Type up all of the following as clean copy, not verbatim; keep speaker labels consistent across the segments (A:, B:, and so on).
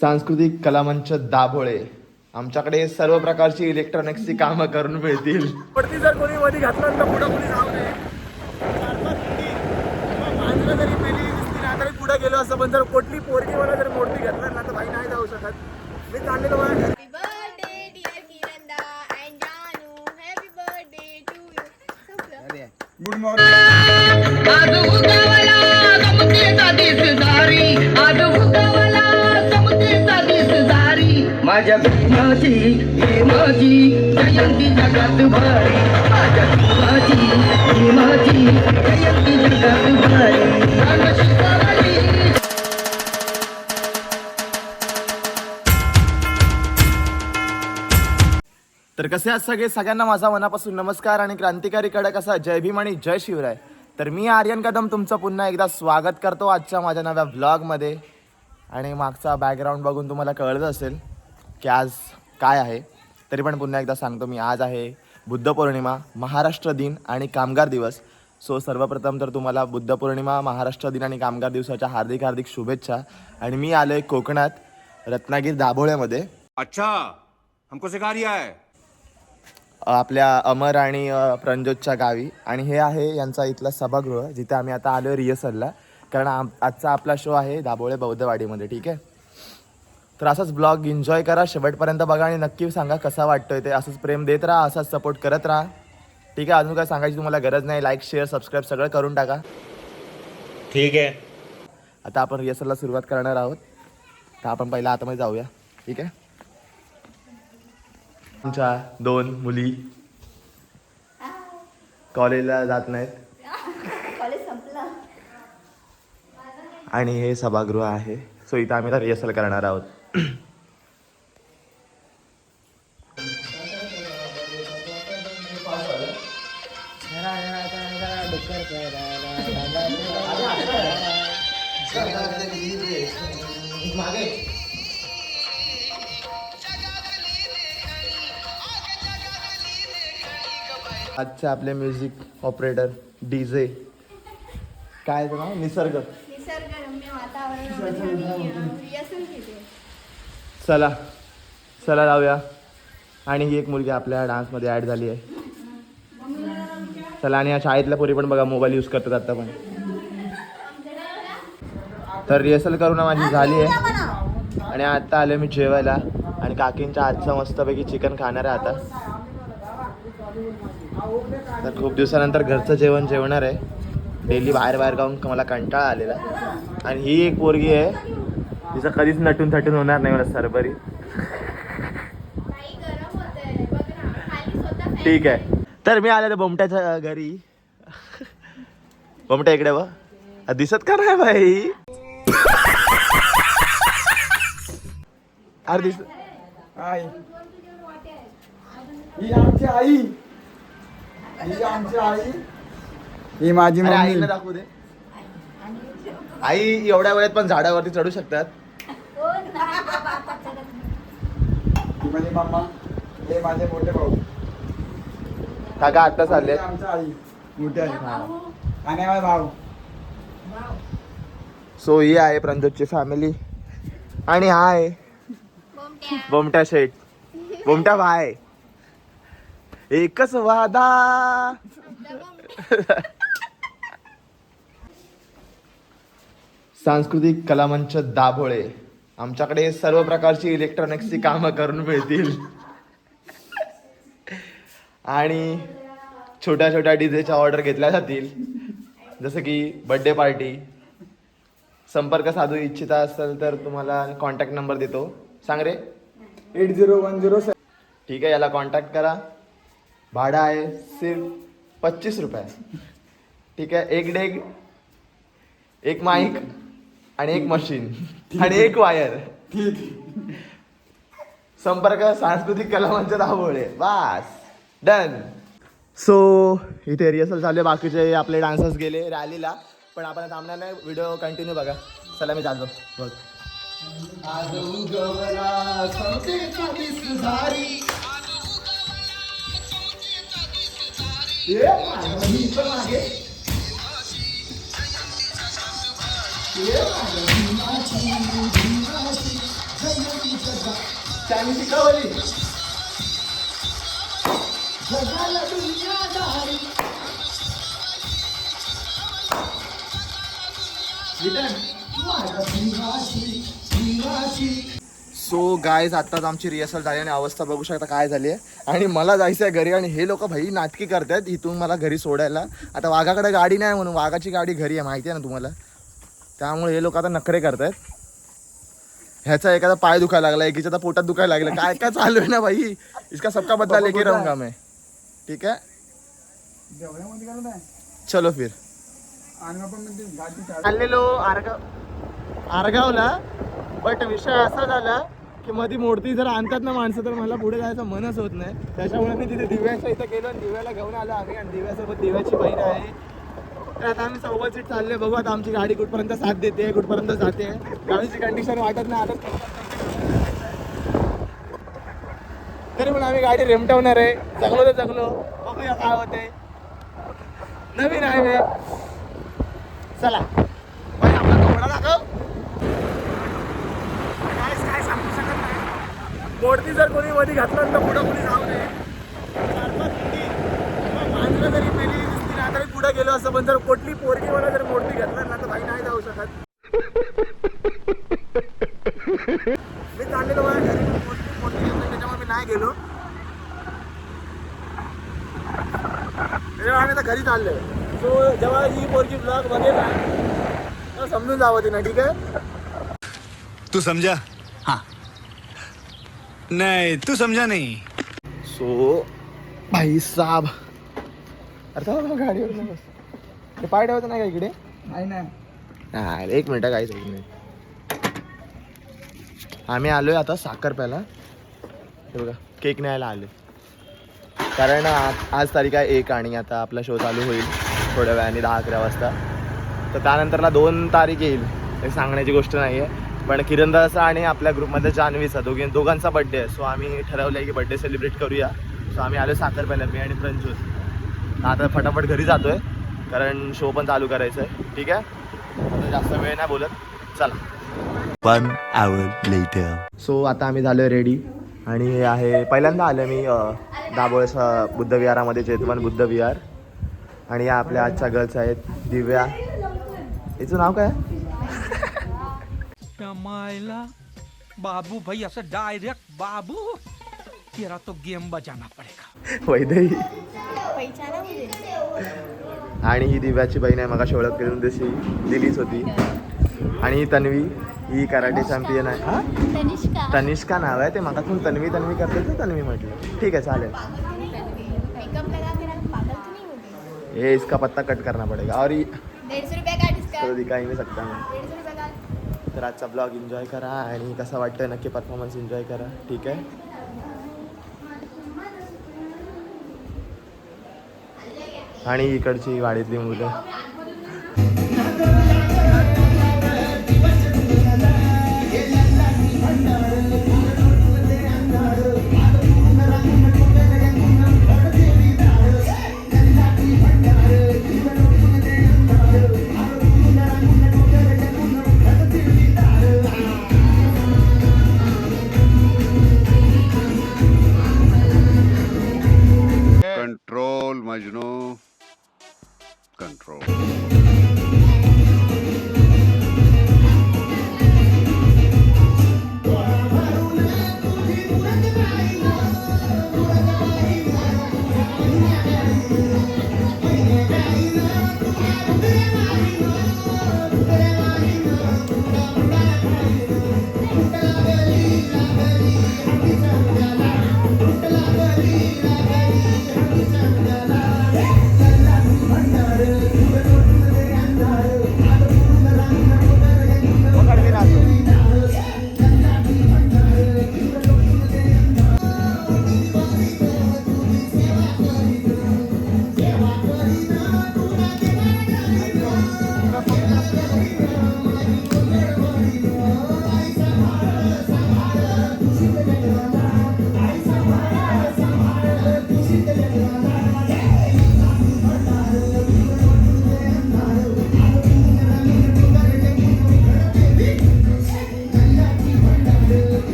A: सांस्कृतिक कलामंच दाभोळे. आमच्याकडे सर्व प्रकारची इलेक्ट्रॉनिक्सची कामं करून मिळतील.
B: पडती जर कोणी मध्ये घातला तर पुढे कोणी जाऊ नये. मांजरा जरी मेली दिसली ना तरी पुढे गेलो असं, पण जर कुठली पोरगी मला जर मूर्ती घेतला ना तर भाई नाही जाऊ शकत. मी चाललेलो मला गुड मॉर्निंग.
C: आज उगवला समतेचा दिसदारी, आज उगवला समतेचा दिसदारी. माझ्या भीमाची जयंती जगात भारी, माझ्या भीमाची जयंती जगात भारी. रान शिकवली.
A: तर कसे आहात सगळे? सगळ्यांना माझा मनापासून नमस्कार आणि क्रांतिकारी कडक असा जय भीम आणि जय शिवराय. तर मी आर्यन कदम तुमचं पुन्हा एकदा स्वागत करतो आजच्या माझ्या नव्या व्लॉगमध्ये. आणि मागचा बॅकग्राऊंड बघून तुम्हाला कळलं असेल की आज काय आहे, तरी पण पुन्हा एकदा सांगतो मी. आज आहे बुद्ध पौर्णिमा, महाराष्ट्र दिन आणि कामगार दिवस. सो सर्वप्रथम तर तुम्हाला बुद्ध पौर्णिमा, महाराष्ट्र दिन आणि कामगार दिवसाच्या हार्दिक हार्दिक शुभेच्छा. आणि मी आलो आहे कोकणात, रत्नागिरी दाभोळ्यामध्ये.
D: अच्छा, हमको सिखा रिया है.
A: आपल्या अमर आणि प्रंजोतच्या गावी. आणि हे आहे यांचा इथला सभागृह, जिथे आम्ही आता आलो आहे रिहर्सलला, कारण आजचा आपला शो आहे दाभोळे बौद्धवाडीमध्ये. ठीक आहे, तर असाच ब्लॉग एन्जॉय करा, शेवटपर्यंत बघा आणि नक्की सांगा कसा वाटतोय ते. असंच प्रेम देत राहा, असाच सपोर्ट करत राहा. ठीक आहे, अजून काय सांगायची तुम्हाला गरज नाही. लाईक, शेअर, सबस्क्राईब सगळं करून टाका.
D: ठीक आहे.
A: आता आपण रिहर्सलला सुरुवात करणार आहोत, तर आपण पहिला आतमध्ये जाऊया. ठीक आहे. आमच्या 2 मुली कॉलेजला जात नाहीत आणि हे सभागृह आहे. सो इथं आम्ही आता रिहर्सल करणार आहोत. आजचे आपले म्युझिक ऑपरेटर डीजे काय आहे नाव?
E: निसर्गरम्य वातावरण.
A: चला चला लावूया. आणि ही एक मुलगी आपल्या डान्समध्ये ॲड झाली आहे. चला. आणि या शाळेतल्या पोरी पण बघा मोबाईल यूज करतात आता पण. तर रिहर्सल करून माझी झाली आहे आणि आता आलो मी जेवायला. आणि काकींच्या आजचं मस्तपैकी चिकन खाणार आहे आता. तर खूप दिवसानंतर घरचं जेवण जेवणार आहे. डेली बाहेर खाऊन मला कंटाळा आलेला. आणि ही एक पोरगी आहे, तिचं कधीच नटून थटून होणार नाही मला सरबरी. ठीक आहे. तर मी आले बोमट्याच्या घरी. बोमट्या इकडे बघ, दिसत का नाही भाई? अरे दिसत.
B: आई, ही आमची आई, ही आमची आई, ही माझी
A: अरे
B: मम्मी.
A: आईला दाखवू दे. आई एवढ्या वेळेत पण झाडावरती चढू शकतात.
B: ही माझी मम्मा, हे माझे मोठे भाऊ.
A: काका आता चालले.
B: ही आमची आई मोठी आई आणि माझा भाऊ.
A: सो ही आहे प्रंजोतची फॅमिली. आणि हा आहे बोमट्या शेठ, बोमट्या भाई. एकच वादा. सांस्कृतिक कलामंच दाभोळे. आमच्याकडे सर्व प्रकारची इलेक्ट्रॉनिक्सची कामं करून मिळतील. आणि छोट्या छोट्या डीजेच्या ऑर्डर घेतल्या जातील, जसं की बर्थडे पार्टी. संपर्क साधू इच्छिता असेल तर तुम्हाला कॉन्टॅक्ट नंबर देतो. सांग रे.
B: 8010.
A: ठीक आहे, याला कॉन्टॅक्ट करा. भाडं आहे सिर्फ 25 रुपये. ठीक आहे. एक डेग, एक माईक आणि एक मशीन आणि एक वायर. संपर्क सांस्कृतिक कलामंच दाभोळे. बास, डन. सो इथे रिहर्सल झाले, बाकीचे आपले डान्सर्स गेले रॅलीला. पण आपण थांबणार नाही, व्हिडिओ कंटिन्यू बघा. चला मी चालतो. बघ. आज उगवला समतेचा दिसदारी. मी पण मागे.
B: चांदी शिकावली
A: सो गायज आत्ताच आमची रिहर्सल झाली आणि अवस्था बघू शकता काय झाली आहे. आणि मला जायचं आहे घरी आणि हे लोक भाई नाटकी करतात इथून मला घरी सोडायला. आता वाघाकडे गाडी नाही म्हणून वाघाची गाडी घरी आहे माहिती आहे ना तुम्हाला. त्यामुळे हे लोक आता नखरे करतात. ह्याचा एखादा पाय दुखायला लागला एकीच्या तर पोटात दुखायला लागलं काय काय चालू आहे ना भाई. इसका सबका बदला लेके रहूंगा मैं. ठीक आहे चलो फिर चाललेलो आरगावला. बट विषय असा झाला की मध्ये मूर्ती जर आणतात ना माणसं तर मला पुढे जायचं मनच होत नाही. त्याच्यामुळे मी तिथे दिव्याच्या इथं गेलो आणि दिव्याला घेऊन आलो आम्ही. आणि दिव्यासोबत दिव्याची बहीण आहे. तर आता आम्ही सोबत सीट चालले बघू आता आमची गाडी कुठपर्यंत साथ देते कुठपर्यंत जाते. गाडीची कंडिशन वाटत नाही आता तरी पण आम्ही गाडी रेमटवणार आहे. जगलो तर जगलो बघूया काय होते. नवीन आहे चला बाई आपला घोडा दाखव. काय सांगू शकत नाही. मोडती जर कोणी मध्ये घातलं तर पुढं कोणी जाऊ नये. 4-5 फुटी मांजरं जरी मेली दिसली ना तरी पुढे गेलो असं. पण जर कुठली पोरगी मला जर मोडती घातलं ना तर भाई नाही जाऊ शकत. मी चाललेलो माझ्या घरी मोठी घेतली त्याच्यामुळे मी नाही गेलो. आम्ही आता घरी चाललोय. सो जेव्हा ही पोरगी ब्लॉग बघेल ना तेव्हा समजून जावं तिनं. ठीक आहे
F: तू समझा? हाँ नहीं तू समझा नहीं.
A: सो भाई साहब अरे गाडीवर नाही बस. ते पाय ठेवतं नाही का इकडे. नाही एक मिनटं काहीच एक मिनिट. आम्ही आलोय आता साखर प्यायला. हे बघा केक न्यायला आले कारण आज तारीख आहे 1 आणि आता आपला शो चालू होईल थोड्या वेळाने 10-11 वाजता. तर त्यानंतरला 2 तारीख येईल. हे सांगण्याची गोष्ट नाही आहे. पण किरणदाचा आणि आपल्या ग्रुपमध्ये जान्हवीचा दोघांचा बड्डे आहे. सो आम्ही ठरवलं आहे की बड्डे सेलिब्रेट करूया. सो आम्ही आलो साखर प्यायला मी आणि प्रंजोत. आता फटाफट घरी जातोय कारण शो पण चालू करायचं आहे. ठीक आहे आता जास्त वेळ नाही बोलत चला.
F: 1 hour later.
A: सो आता आम्ही झालो रेडी आणि हे आहे पहिल्यांदा आलं मी दाभोळेच्या बुद्ध विहारामध्ये चेतवन बुद्ध विहार. आणि या आपल्या आजच्या गर्ल्स आहेत दिव्या. हिचं नाव काय
G: मायला बाबू भाई असं डायरेक्ट बाबू तेरा तो गेम बजाना पडेगा.
A: वैदेही.
E: पैसा ना मुझे.
A: आणि ही दिव्याची बहीण आहे. मगाशी ओळख करून तशी दिलीच होती. आणि ही तन्वी ही कराटे चॅम्पियन आहे. हा
E: तनिष्का.
A: तनिष्का नाव आहे. ते मगातून तन्वी करते तर तन्वी म्हटलं. ठीक आहे चालेल.
E: मेकअप लगा के रख पागल तो नहीं होगी.
A: ये इसका पत्ता कट करना पड़ेगा. और
E: 150 रुपये का डिस्काउंट.
A: तो दिखा ही नहीं सकता मैं.
E: 150 रुपये का.
A: तर आजचा ब्लॉग एन्जॉय करा आणि कसा वाटतं नक्की परफॉर्मन्स एन्जॉय करा. ठीक आहे आणि इकडची वाडीतली मुलं.
H: Control Majnu control.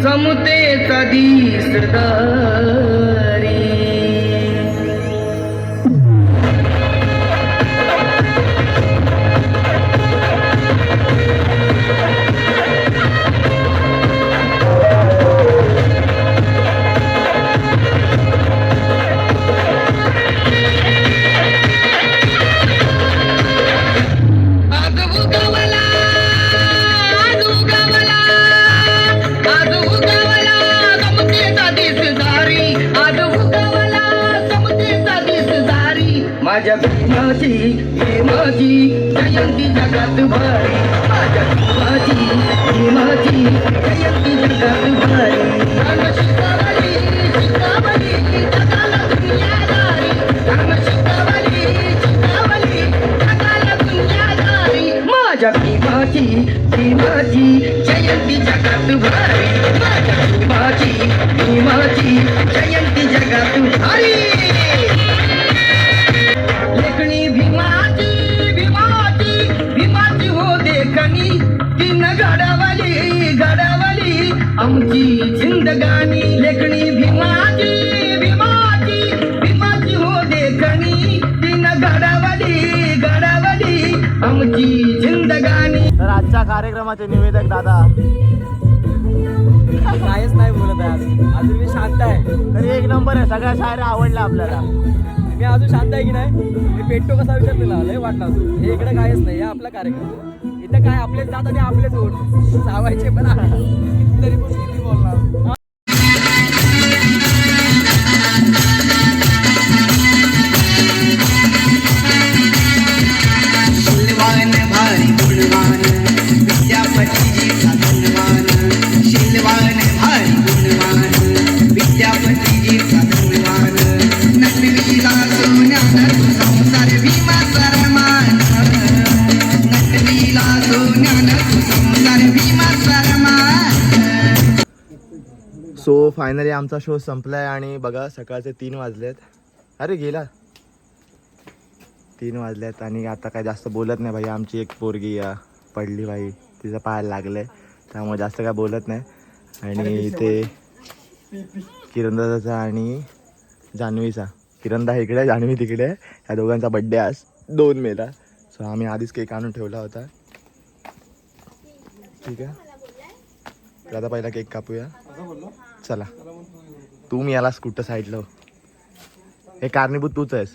C: समतेचा दिसदारी आज उगवला आज उगवला आज उगवला समतेचा दिसदारी आज उगवला समतेचा दिसदारी माझ्या भीमाची जयंती जगात भारी माझ्या भीमाची जयंती जगात भारी राम शिकावली शिकावली जगाला दुनियादारी राम शिकावली शिकावली जगाला दुनियादारी माझ्या भीमाची जयंती जगात भारी माझ्या भीमाची जयंती जगात भारी लेखणी भीमाची हो देखणी तीन घडवली आमची जिंदगानी लेखणी भीमाची हो देखणी तीन घडवली आमची जिंदगानी.
A: तर आजच्या कार्यक्रमाचे निवेदक दादा
B: काहीच नाही बोलत आहे अजून मी शांत आहे.
A: तरी एक नंबर आहे, सगळ्या शायऱ्या आवडल्या आपल्याला.
B: मी अजून शांत आहे की नाही. मी पेटतो कसा विचारलेला लय वाटला अजून. हे इकडे काहीच नाही, आपला कार्यक्रम इथं काय आपलेच जात आणि आपलेच ओढ सावायचे पण तरी पण किती बोलणार.
C: शिलवान भारी गुणवान विद्यापतीजीचा धनवान शिलवान भारी गुणवान विद्यापतीजीचा धनवान नटवीला सोन्याचा तू संसार भीमा सरमान नटवीला सोन्याचा तू संसार भीमा सरमान.
A: सो फायनली आमचा शो संपलाय आणि बघा सकाळचे 3 वाजलेत. अरे गेला 3 वाजलेत आणि आता काय जास्त बोलत नाही भाई. आमची एक पोरगी पडली भाई, तिचं पायाला लागलंय त्यामुळे जास्त काय बोलत नाही. आणि इथे किरणदाचा आणि जान्हवीचा, किरणदा इकडे जान्हवी तिकडे, या दोघांचा बड्डे आज 2 मेला. सो आम्ही आधीच केक आणून ठेवला होता. ठीक आहे, तर आता पहिला केक कापूया. चला, तू मी याला स्कूटर साईडला हो. हे कारणीभूत तूच आहेस.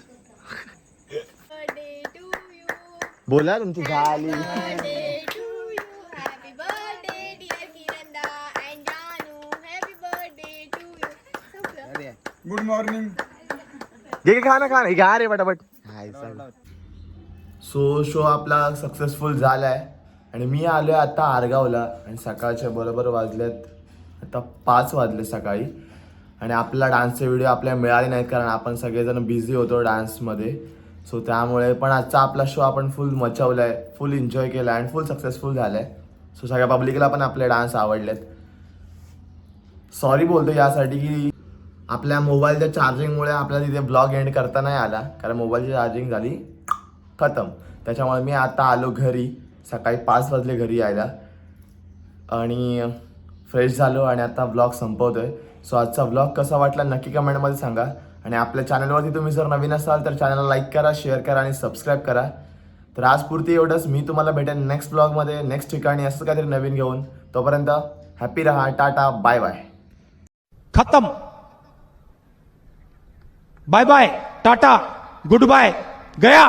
E: बर्थडे टू यू
A: बोला तुमची झाली.
E: Birthday to you happy birthday dear किरंदा अँड जानू happy birthday to you.
B: Good morning.
A: घे खा ना घ्या रे पटापट. सो शो आपला सक्सेसफुल झालाय आणि मी आलोय आता आरगावला आणि सकाळच्या बरोबर वाजलेत आता 5 वाजले सकाळी. आणि आपला डान्सचे व्हिडिओ आपल्याला मिळाले नाहीत कारण आपण सगळेजण बिझी होतो डान्समध्ये. सो त्यामुळे पण आजचा आपला शो आपण फुल मचवला आहे, फुल एन्जॉय केला आहे आणि फुल सक्सेसफुल झाला आहे. सो सगळ्या पब्लिकला पण आपले डान्स आवडलेत. सॉरी बोलतो यासाठी की आपल्या मोबाईलच्या चार्जिंगमुळे आपल्याला तिथे ब्लॉग एंड करता नाही आला कारण मोबाईलची चार्जिंग झाली खतम. त्याच्यामुळे मी आता आलो घरी. सकाळी 5 वाजले घरी यायला आणि फ्रेश झालो आणि आता ब्लॉग संपवतोय. सो आजचा ब्लॉग कसा वाटला नक्की कमेंटमध्ये सांगा. आणि आपल्या चॅनलवरती तुम्ही जर नवीन असाल तर चॅनलला लाईक करा, शेअर करा आणि सबस्क्राईब करा. तर आज पुरती एवढंच. मी तुम्हाला भेटेन नेक्स्ट ब्लॉगमध्ये नेक्स्ट ठिकाणी असं काहीतरी नवीन घेऊन. तोपर्यंत हॅपी रहा, टाटा, बाय बाय.
G: खत्म. Bye bye, ta-ta, goodbye, गया.